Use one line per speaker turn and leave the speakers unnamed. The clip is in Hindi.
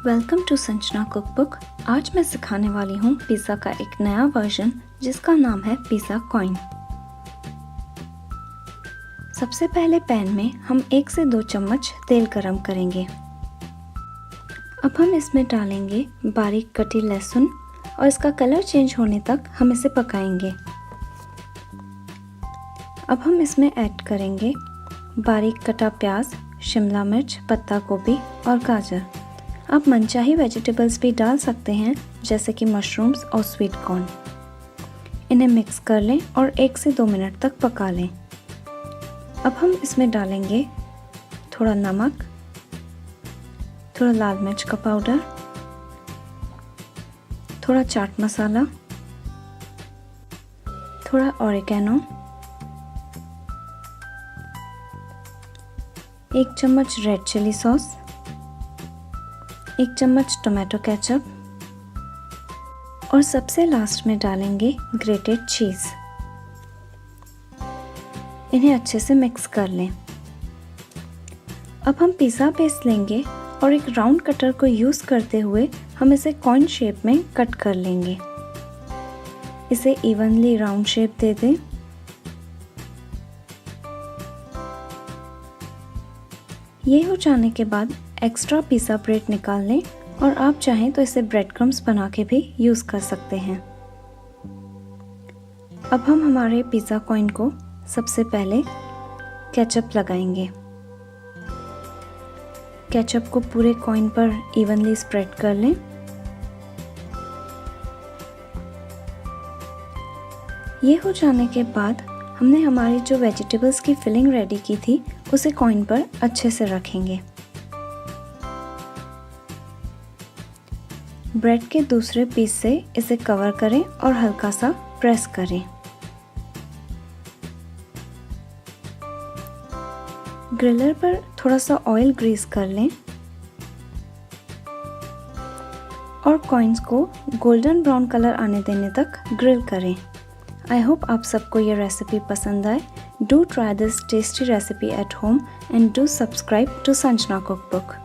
Welcome to Sanjana cookbook. आज मैं सिखाने वाली हूँ पिज़्ज़ा का एक नया वर्जन जिसका नाम है पिज़्ज़ा कॉइन। सबसे पहले पैन में हम 1 से 2 चम्मच तेल गरम करेंगे। अब हम इसमें डालेंगे बारीक कटी लहसुन और इसका कलर चेंज होने तक हम इसे पकाएंगे। अब हम इसमें ऐड करेंगे बारीक कटा प्याज, शिमला मिर्च, पत्ता गोभी और गाजर। आप मनचाही वेजिटेबल्स भी डाल सकते हैं जैसे कि मशरूम्स और स्वीट कॉर्न। इन्हें मिक्स कर लें और 1 से 2 मिनट तक पका लें। अब हम इसमें डालेंगे थोड़ा नमक, थोड़ा लाल मिर्च का पाउडर, थोड़ा चाट मसाला, थोड़ा ऑरिगेनो, 1 चम्मच रेड चिली सॉस, 1 चम्मच टोमेटो केचप और सबसे लास्ट में डालेंगे ग्रेटेड चीज़। इन्हें अच्छे से मिक्स कर लें। अब हम पिज़्ज़ा बेस लेंगे और एक राउंड कटर को यूज़ करते हुए हम इसे कॉइन शेप में कट कर लेंगे। इसे इवनली राउंड शेप दे दें। ये हो जाने के बाद एक्स्ट्रा पिज़्ज़ा ब्रेड निकाल लें और आप चाहें तो इसे ब्रेड क्रम्स बना के भी यूज़ कर सकते हैं। अब हम हमारे पिज़्ज़ा कॉइन को सबसे पहले केचप लगाएंगे। केचप को पूरे कॉइन पर इवनली स्प्रेड कर लें। ये हो जाने के बाद हमने हमारी जो वेजिटेबल्स की फिलिंग रेडी की थी उसे कॉइन पर अच्छे से रखेंगे। ब्रेड के दूसरे पीस से इसे कवर करें और हल्का सा प्रेस करें। ग्रिलर पर थोड़ा सा ऑयल ग्रीस कर लें और कॉइन्स को गोल्डन ब्राउन कलर आने देने तक ग्रिल करें। आई होप आप सबको ये रेसिपी पसंद आए। Do try this tasty recipe at home and do subscribe to Sanjana Cookbook.